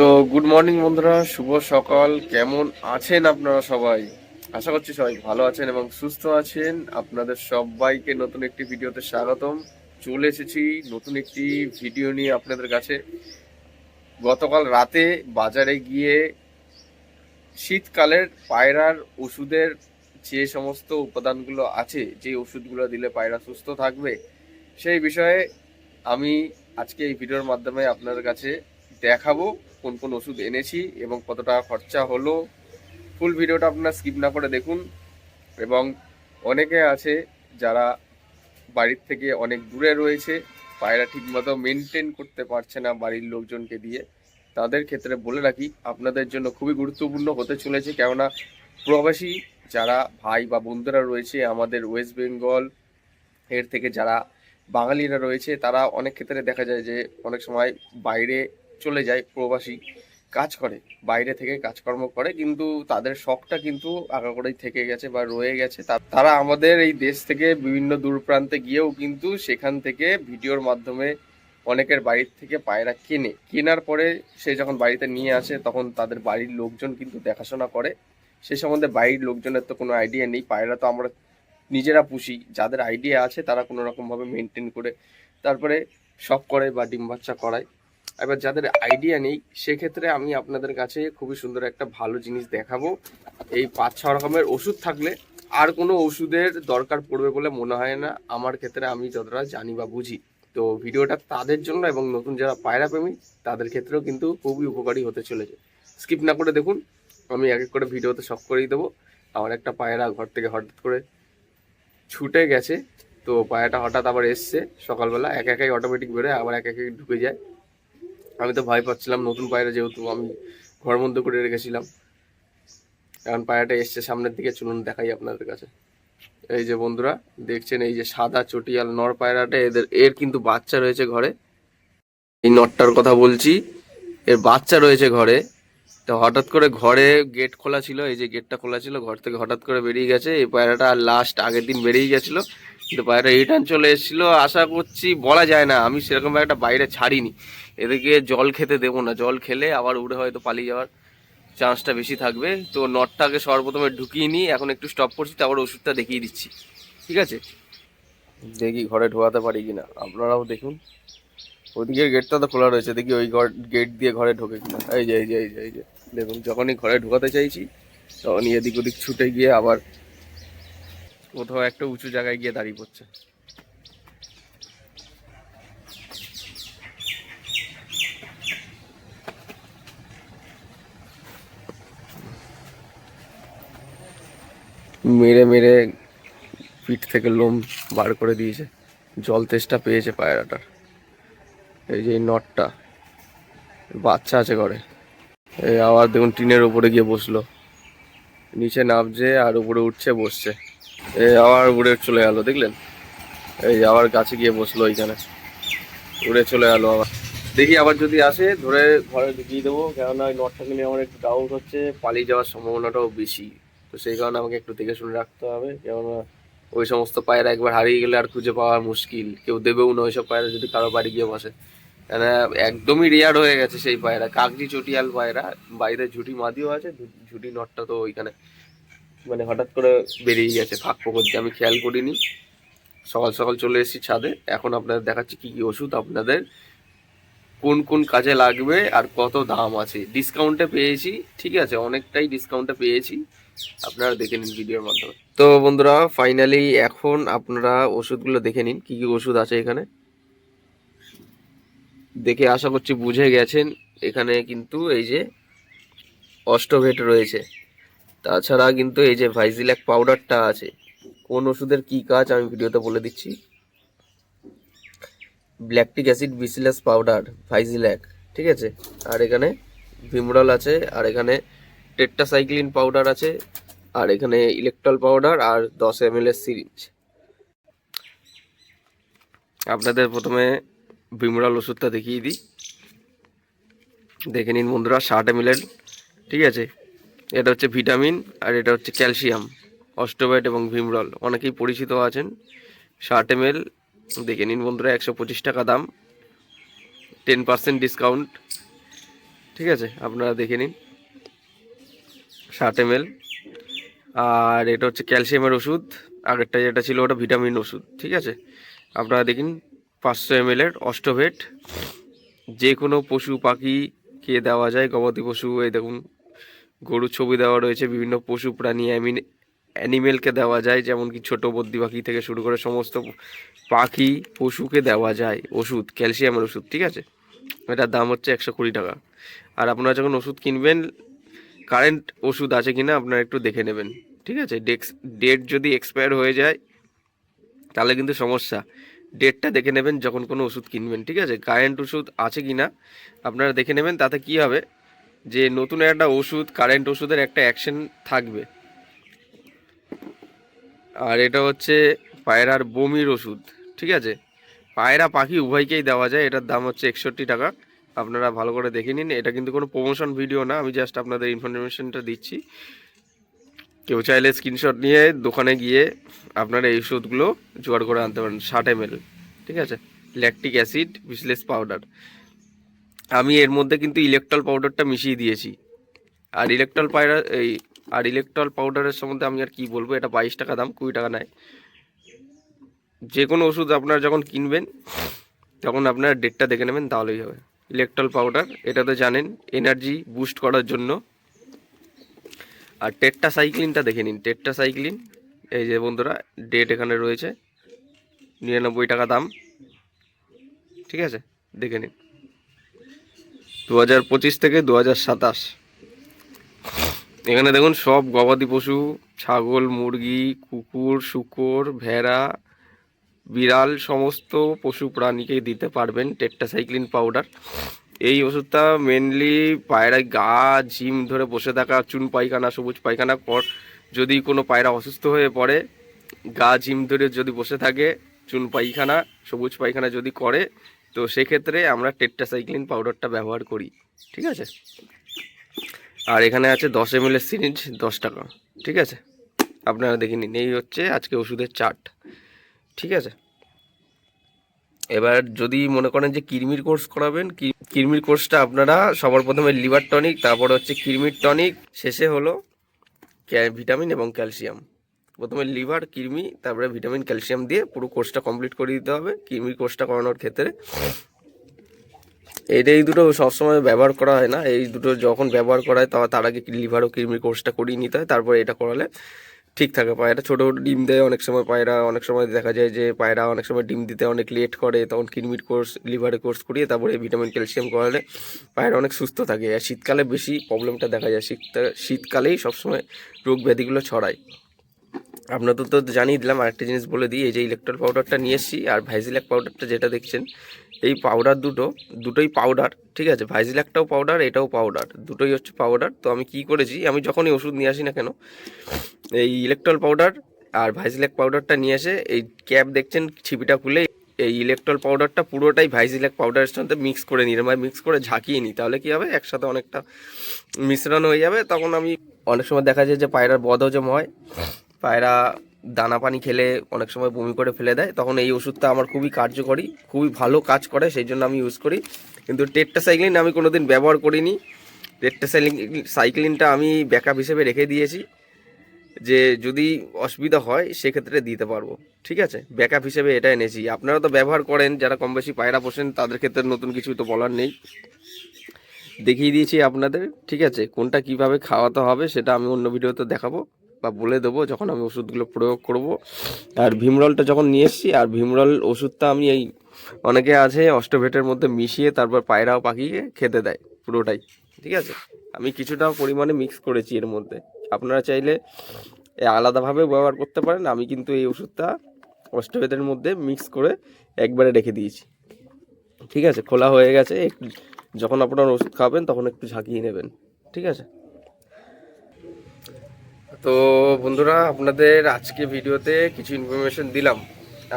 তো good morning বন্ধুরা, শুভ সকাল। কেমন আছেন আপনারা সবাই? আশা করছি সবাই ভালো আছেন এবং সুস্থ আছেন। আপনাদের সবাইকে নতুন একটি ভিডিওতে স্বাগতম। চলে এসেছি নতুন একটি ভিডিও নিয়ে আপনাদের কাছে। গতকাল রাতে বাজারে গিয়ে শীতকালের পায়রার ওষুধের যে সমস্ত উপাদানগুলো আছে, যে ওষুধগুলো দিলে পায়রা সুস্থ থাকবে, সেই বিষয়ে আমি আজকে এই ভিডিওর মাধ্যমে আপনাদের কাছে দেখাবো কোন কোন ওষুধ এনেছি এবং কত টাকা খরচা হলো। ফুল ভিডিওটা আপনারা স্কিপ না করে দেখুন। এবং অনেকে আছে যারা বাড়ির থেকে অনেক দূরে রয়েছে, পায়রা ঠিকমতো মেনটেন করতে পারছে না বাড়ির লোকজনকে দিয়ে, তাদের ক্ষেত্রে বলে রাখি আপনাদের জন্য খুবই গুরুত্বপূর্ণ হতে চলেছে। কেননা প্রবাসী যারা ভাই বা বন্ধুরা রয়েছে আমাদের ওয়েস্ট বেঙ্গল এর থেকে, যারা বাঙালিরা রয়েছে, তারা অনেক ক্ষেত্রে দেখা যায় যে অনেক সময় বাইরে চলে যায়, প্রবাসী কাজ করে, বাইরে থেকে কাজকর্ম করে, কিন্তু তাদের শখটা কিন্তু আগাগোড়াই থেকে গেছে বা রয়ে গেছে। তারা আমাদের এই দেশ থেকে বিভিন্ন দূর প্রান্তে গিয়েও কিন্তু সেখান থেকে ভিডিওর মাধ্যমে অনেকের বাড়ির থেকে পায়রা কেনার পরে সে যখন বাড়িতে নিয়ে আসে তখন তাদের বাড়ির লোকজন কিন্তু দেখাশোনা করে। সে সম্বন্ধে বাড়ির লোকজনের তো কোনো আইডিয়া নেই। পায়রা তো আমরা নিজেরা পুষি, যাদের আইডিয়া আছে তারা কোনো রকমভাবে মেনটেন করে তারপরে শখ করে বা ডিম বাচ্চা করায়। এবার যাদের আইডিয়া নেই সেক্ষেত্রে আমি আপনাদের কাছে খুবই সুন্দর একটা ভালো জিনিস দেখাবো। এই 5-6 রকমের ওষুধ থাকলে আর কোনো ওষুধের দরকার পড়বে বলে মনে হয় না আমার ক্ষেত্রে, আমি যতটা জানি বা বুঝি। তো ভিডিওটা তাদের জন্য এবং নতুন যারা পায়রা প্রেমী তাদের ক্ষেত্রেও কিন্তু খুবই উপকারী হতে চলেছে। স্কিপ না করে দেখুন, আমি এক এক করে ভিডিওতে সব করেই দেবো। আমার একটা পায়রা ঘর থেকে হঠাৎ করে ছুটে গেছে, তো পায়রাটা হঠাৎ আবার এসছে সকালবেলা, একাই অটোমেটিক বেরোয়, আবার একাই ঢুকে যায়। আমি তো ভয় পাচ্ছিলাম, নতুন পায়রা যেহেতু আমি ঘর বন্ধ করে রেখেছিলাম। এখন পায়রাটা এসছে সামনের দিকে, চলুন দেখাই আপনাদের কাছে। এই যে বন্ধুরা দেখছেন, এই যে সাদা চটিয়াল নর পায়রাটা, এর কিন্তু বাচ্চা রয়েছে ঘরে। এই নরটার কথা বলছি, এর বাচ্চা রয়েছে ঘরে। তো হঠাৎ করে ঘরে গেট খোলা ছিল, এই যে গেটটা খোলা ছিল, ঘর থেকে হঠাৎ করে বেরিয়ে গেছে এই পায়রাটা। আর লাস্ট আগের দিন বেরিয়ে গেছিল, কিন্তু পায়রাটা রিটার্ন চলে এসেছিল। আশা করছি, বলা যায় না, আমি সেরকম একটা বাইরে ছাড়িনি। এদেরকে জল খেতে দেবো না, জল খেলে আবার উড়ে হয়তো পালিয়ে যাওয়ার চান্সটা বেশি থাকবে। তো নটটাকে সর্বপ্রথমে ঢুকিয়ে নিই, এখন একটু স্টপ করছি, তারপর ওষুধটা দেখিয়ে দিচ্ছি। ঠিক আছে, দেখি ঘরে ঢোকাতে পারি কিনা, আপনারাও দেখুন। ওদিকে গেটটা তো খোলা রয়েছে, দেখি ওই গেট দিয়ে ঘরে ঢোকে কিনা। এই যে দেখুন, যখনই ঘরে ঢোকাতে চাইছি তখনই এদিক ওদিক ছুটে গিয়ে আবার কোথাও একটা উঁচু জায়গায় গিয়ে দাঁড়িয়ে পড়ছে। মেরে মেরে পিঠ থেকে লোম বার করে দিয়েছে, জল তেষ্টা পেয়েছে পায়রাটার। এই যে এই নটটা, বাচ্চা আছে ঘরে। এই আবার দেখুন টিনের উপরে গিয়ে বসলো, নিচে নামছে আর উপরে উঠছে বসছে। এই আবার উড়ে চলে গেল, দেখলেন? এই আবার গাছে গিয়ে বসলো, ওইখানে উড়ে চলে গেল আবার। দেখি আবার যদি আসে ধরে ঘরে ঢুকিয়ে দেবো, কেননা ওই নটটাকে নিয়ে আমার একটু ডাউট হচ্ছে, পালিয়ে যাওয়ার সম্ভাবনাটাও বেশি। তো সেই কারণে আমাকে একটু দেখে শুনে রাখতে হবে, কেননা ওই সমস্ত পায়রা একবার হারিয়ে গেলে আর খুঁজে পাওয়া মুশকিল, কেউ দেবেও না ওইসব পায়রা যদি কারো বাড়ি গিয়ে বসে। কেন একদমই রেয়ার হয়ে গেছে সেই পায়রা, কাগজি চটিয়াল পায়রা। বাইরে ঝুটি মাদিও আছে, ঝুটি নটটা তো ওইখানে মানে হঠাৎ করে বেরিয়ে গেছে ফাঁক ফোকর দিয়ে, আমি খেয়াল করিনি। সকাল সকাল চলে এসেছি ছাদে, এখন আপনাদের দেখাচ্ছি কি কি ওষুধ আপনাদের কোন কোন কাজে লাগবে আর কত দাম আছে। ডিসকাউন্টে পেয়েছি, ঠিক আছে, অনেকটাই ডিসকাউন্টে পেয়েছি, আপনারা দেখে নিন ভিডিওর মাধ্যমে। তো বন্ধুরা ফাইনালি এখন আপনারা ওষুধগুলো দেখে নিন, কি কি ওষুধ আছে এখানে। দেখে আশা করছি বুঝে গেছেন। এখানে কিন্তু এই যে অস্টোভেট রয়েছে, তাছাড়া কিন্তু এই যে ভাইজিল্যাক পাউডারটা আছে। কোন ওষুধের কি কাজ আমি ভিডিওতে বলে দিচ্ছি। ল্যাকটিক অ্যাসিড বিসিলাস পাউডার, ভাইজিল্যাক, ঠিক আছে। আর এখানে ভিমরল আছে, আর এখানে টেট্রাসাইক্লিন পাউডার আছে, আর এখানে ইলেকট্রল পাউডার, আর 10 ml এর সিরিঞ্জ। আপনাদের প্রথমে ভিমরল ওষুধটা দেখিয়ে দিই, দেখে নিন বন্ধুরা। 60 ml, ঠিক আছে। এটা হচ্ছে ভিটামিন আর এটা হচ্ছে ক্যালসিয়াম। অস্টোভেট এবং ভিমরল অনেকেই পরিচিত আছেন। 60 ml, দেখে নিন বন্ধুরা, 125 টাকা দাম, 10% ডিসকাউন্ট, ঠিক আছে, আপনারা দেখে নিন 60 ml। আর এটা হচ্ছে ক্যালসিয়ামের ওষুধ, আগেরটা যেটা ছিল ওটা ভিটামিন ওষুধ। ঠিক আছে, আপনারা দেখুন 500 ml এর অস্টোভেট। যে কোনো পশু পাখিকে দেওয়া যায়, গবাদি পশু, এই দেখুন গরুর ছবি দেওয়া রয়েছে, বিভিন্ন পশু প্রাণী অ্যানিমেলকে দেওয়া যায়, যেমন কি ছোট বদ্রি পাখি থেকে শুরু করে সমস্ত পাখি পশুকে দেওয়া যায় ওষুধ, ক্যালসিয়ামের ওষুধ। ঠিক আছে, এটার দাম হচ্ছে 120 টাকা। আর আপনারা যখন ওষুধ কিনবেন কারেন্ট ওষুধ আছে কিনা আপনারা একটু দেখে নেবেন। ঠিক আছে, ডেট যদি এক্সপায়ার হয়ে যায় তাহলে কিন্তু সমস্যা। ডেটটা দেখে নেবেন যখন কোনো ওষুধ কিনবেন। ঠিক আছে, কারেন্ট ওষুধ আছে কিনা আপনারা দেখে নেবেন, তাতে কি হবে যে নতুন একটা ওষুধ, কারেন্ট ওষুধের একটা অ্যাকশন থাকবে। আর এটা হচ্ছে পায়রার বমির ওষুধ। ঠিক আছে, পায়রা পাখি উভয়কেই দেওয়া যায়, এটার দাম হচ্ছে 61 টাকা। আপনারা ভালো করে দেখে নিন, এটা কিন্তু কোনো প্রমোশন ভিডিও না, আমি জাস্ট আপনাদের ইনফরমেশনটা দিচ্ছি। কেউ চাইলে স্ক্রিনশট নিয়ে দোকানে গিয়ে আপনারা এই ওষুধগুলো জোগাড় করে আনতে পারেন। 60 ml। ঠিক আছে, ল্যাকটিক অ্যাসিড বিসলেস পাউডার। আমি এর মধ্যে কিন্তু ইলেকট্রল পাউডারটা মিশিয়ে দিয়েছি। আর ইলেকট্রল পাউডারের সম্বন্ধে আমি আর কি বলবো, এটা 22 টাকা দাম, 20 টাকা নেয়। যে কোনো ওষুধ আপনারা যখন কিনবেন তখন আপনারা ডেটটা দেখে নেবেন, তাহলেই হবে। ইলেকট্রল পাউডার, এটা তো জানেন এনার্জি বুস্ট করার জন্য। আর টেট্রাসাইক্লিনটা দেখে নিন, টেট্রাসাইক্লিন এই যে বন্ধুরা, ডেট এখানে রয়েছে, 99 টাকা দাম। ঠিক আছে, দেখে নিন 2025 থেকে 2027। এখানে দেখুন সব গবাদি পশু, ছাগল, মুরগি, কুকুর, শূকর, ভেড়া, বিড়াল, সমস্ত পশু প্রাণীকে দিতে পারবেন টেট্রাসাইক্লিন পাউডার। এই ওষুধটা মেনলি পায়রায় গা ঝিম ধরে বসে থাকা, চুন পায়খানা, সবুজ পায়খানা পর যদি কোনো পায়রা অসুস্থ হয়ে পড়ে, গা ঝিম ধরে যদি বসে থাকে, চুন পায়খানা, সবুজ পায়খানা যদি করে, তো সেক্ষেত্রে আমরা টেট্রাসাইক্লিন পাউডারটা ব্যবহার করি। ঠিক আছে, আর এখানে আছে 10 ml সিরিঞ্জ, 10 টাকা। ঠিক আছে, আপনারা দেখে নিন, এই হচ্ছে আজকে ওষুধের চার্ট। ঠিক আছে, এবার যদি মনে করেন যে কৃমির কোর্স করাবেন, কৃমির কোর্সটা আপনারা সবার প্রথমে লিভার টনিক, তারপর হচ্ছে কৃমির টনিক, শেষে হলো ভিটামিন এবং ক্যালসিয়াম। প্রথমে লিভার, কৃমি, তারপরে ভিটামিন ক্যালসিয়াম দিয়ে পুরো কোর্সটা কমপ্লিট করে দিতে হবে কৃমির কোর্সটা করানোর ক্ষেত্রে। এই দুটো সবসময় ব্যবহার করা হয় না, এই দুটো যখন ব্যবহার করা হয় তার আগে লিভার ও কৃমির কোর্সটা করিয়ে নিতে হয়, তারপরে এটা করালে ঠিক থাকে। পায়রা ছোটো ছোটো ডিম দেয় অনেক সময়, পায়রা অনেক সময় দেখা যায় যে পায়রা অনেক সময় ডিম দিতে অনেক লেট করে, তখন কৃমির কোর্স, লিভারের কোর্স করিয়ে তারপরে ভিটামিন ক্যালসিয়াম করালে পায়রা অনেক সুস্থ থাকে। আর শীতকালে বেশি প্রবলেমটা দেখা যায়, শীতকালেই সবসময় রোগ ব্যাধিগুলো ছড়ায়। আপনাদের তো জানিয়ে দিলাম, আরেকটা জিনিস বলে দিই, এই যে ইলেকট্রল পাউডারটা নিয়ে এসেছি আর ভাইজিল্যাক পাউডারটা যেটা দেখছেন, এই পাউডার দুটোই পাউডার। ঠিক আছে, ভাইজিল্যাকটাও পাউডার, এটাও পাউডার, দুটোই হচ্ছে পাউডার। তো আমি কি করেছি, আমি যখনই ওষুধ নিয়ে আসি না কেন, এই ইলেকট্রল পাউডার আর ভাইজিল্যাক পাউডারটা নিয়ে এসে এই ক্যাপ দেখছেন ছিপিটা খুলে এই ইলেকট্রল পাউডারটা পুরোটাই ভাইজিল্যাক পাউডারের সাথে মিক্স করে নিই, মানে মিক্স করে ঝাঁকিয়ে নিই, তাহলে কী হবে একসাথে অনেকটা মিশ্রণ হয়ে যাবে। তখন আমি অনেক সময় দেখা যায় যে পায়রার বদহজম হয়, পায়রা দানা পানি খেলে অনেক সময় বমি করে ফেলে দেয়, তখন এই ওষুধটা আমার খুবই কার্যকরী, খুবই ভালো কাজ করে, সেই জন্য আমি ইউজ করি। কিন্তু টেট্রাসাইক্লিন আমি কোনোদিন ব্যবহার করিনি। টেট্রাসাইক্লিনটা আমি ব্যাকআপ হিসেবে রেখে দিয়েছি, যে যদি অসুবিধা হয় সেক্ষেত্রে দিতে পারবো। ঠিক আছে, ব্যাকআপ হিসেবে এটা এনেছি। আপনারা তো ব্যবহার করেন, যারা কম বেশি পায়রা পোষেন, তাদের ক্ষেত্রে নতুন কিছু তো বলার নেই, দেখিয়ে দিয়েছি আপনাদের। ঠিক আছে, কোনটা কিভাবে খাওয়াতে হবে সেটা আমি অন্য ভিডিওতে দেখাবো বা বলে দেবো যখন আমি ওষুধগুলো প্রয়োগ করব। আর ভীমরলটা যখন নিয়ে এসেছি, আর ভীমরল ওষুধটা আমি এই অনেকে আছে অস্টোভেটের মধ্যে মিশিয়ে তারপর পায়রা ও পাখিকে খেতে দেয় পুরোটাই। ঠিক আছে, আমি কিছুটা পরিমাণে মিক্স করেছি এর মধ্যে, আপনারা চাইলে আলাদাভাবে ব্যবহার করতে পারেন। আমি কিন্তু এই ওষুধটা অস্টোভেটের মধ্যে মিক্স করে একবারে রেখে দিয়েছি। ঠিক আছে, খোলা হয়ে গেছে, যখন আপনারা ওষুধ খাবেন তখন একটু ঝাঁকিয়ে নেবেন। ঠিক আছে, তো বন্ধুরা আপনাদের আজকে ভিডিওতে কিছু ইনফরমেশন দিলাম।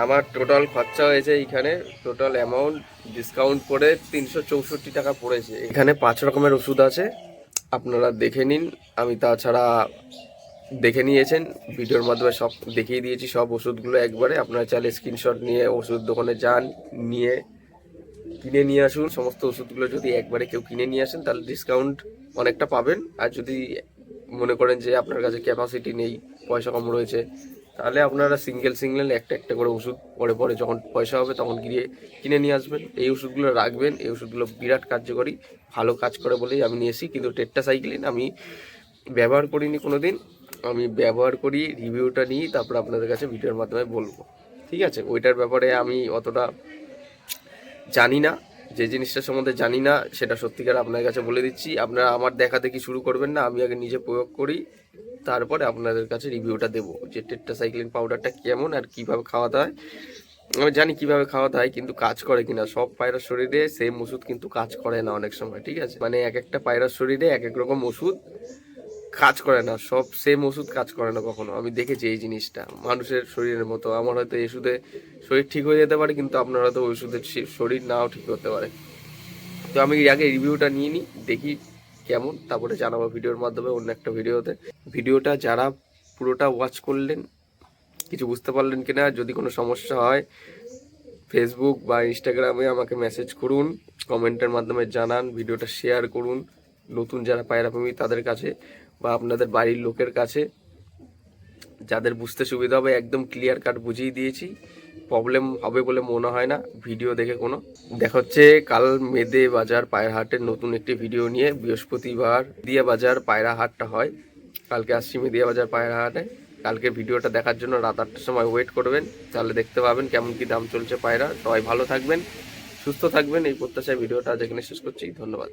আমার টোটাল খরচা হয়েছে এইখানে, টোটাল অ্যামাউন্ট ডিসকাউন্ট করে 364 টাকা পড়েছে। এখানে 5 রকমের ওষুধ আছে, আপনারা দেখে নিন। আমি তাছাড়া দেখে নিয়েছেন, ভিডিওর মাধ্যমে সব দেখিয়ে দিয়েছি সব ওষুধগুলো একবারে। আপনারা চাইলে স্ক্রিনশট নিয়ে ওষুধ দোকানে যান, নিয়ে কিনে নিয়ে আসুন। সমস্ত ওষুধগুলো যদি একবারে কেউ কিনে নিয়ে আসেন তাহলে ডিসকাউন্ট অনেকটা পাবেন। আর যদি মনে করেন যে আপনার কাছে ক্যাপাসিটি নেই, পয়সা কম রয়েছে, তাহলে আপনারা সিঙ্গেল একটা একটা করে ওষুধ পরে পরে যখন পয়সা হবে তখন গিয়ে কিনে নিয়ে আসবেন। এই ওষুধগুলো রাখবেন, এই ওষুধগুলো বিরাট কার্যকরী, ভালো কাজ করে বলেই আমি নিয়েছি। কিন্তু টেট্রাসাইক্লিন আমি ব্যবহার করিনি কোনো দিন, আমি ব্যবহার করি, রিভিউটা নিই, তারপর আপনাদের কাছে ভিডিওর মাধ্যমে বলবো। ঠিক আছে, ওইটার ব্যাপারে আমি অতটা জানি না, যে জিনিসটার সম্বন্ধে জানি না সেটা সত্যিকার আপনার কাছে বলে দিচ্ছি। আপনারা আমার দেখা দেখি শুরু করবেন না, আমি আগে নিজে প্রয়োগ করি, তারপরে আপনাদের কাছে রিভিউটা দেবো যে টেট্রাসাইক্লিন পাউডারটা কেমন আর কিভাবে খাওয়াতে হয়। আমি জানি কিভাবে খাওয়াতে হয়, কিন্তু কাজ করে কিনা। সব পায়রার শরীরে সেম ওষুধ কিন্তু কাজ করে না অনেক সময়। ঠিক আছে, মানে এক একটা পায়রার শরীরে এক এক রকম ওষুধ কাজ করে না, সব সেম ওষুধ কাজ করে না কখনো। আমি দেখেছি এই জিনিসটা, মানুষের শরীরের মতো আমার হয়তো এই ওষুধে শরীর ঠিক হয়ে যেতে পারে, কিন্তু আপনার হয়তো ওই ওষুধের শরীর নাও ঠিক হতে পারে। তো আমি আগে রিভিউটা নিয়ে নিই, দেখি কেমন, তারপরে জানাবো ভিডিওর মাধ্যমে অন্য একটা ভিডিওতে। ভিডিওটা যারা পুরোটা ওয়াচ করলেন, কিছু বুঝতে পারলেন কিনা, যদি কোনো সমস্যা হয় ফেসবুক বা ইনস্টাগ্রামে আমাকে মেসেজ করুন, কমেন্টের মাধ্যমে জানান, ভিডিওটা শেয়ার করুন নতুন যারা পায়রাপ্রেমী তাদের কাছে বা আপনাদের বাড়ির লোকের কাছে, যাদের বুঝতে সুবিধা হবে। একদম ক্লিয়ার কাট বুঝিয়ে দিয়েছি, প্রবলেম হবে বলে মনে হয় না ভিডিও দেখে কোনো। দেখা হচ্ছে কাল মেদে বাজার পায়রা হাটের নতুন একটি ভিডিও নিয়ে। বৃহস্পতিবার দিয়া বাজার পায়রা হাটটা হয়, কালকে আসছি মেদিয়া বাজার পায়রা হাটে। কালকে ভিডিওটা দেখার জন্য রাত 8টার সময় ওয়েট করবেন, তাহলে দেখতে পাবেন কেমন কি দাম চলছে পায়রা। সবাই ভালো থাকবেন, সুস্থ থাকবেন, এই প্রত্যাশায় ভিডিওটা যেখানে শেষ করছি। ধন্যবাদ।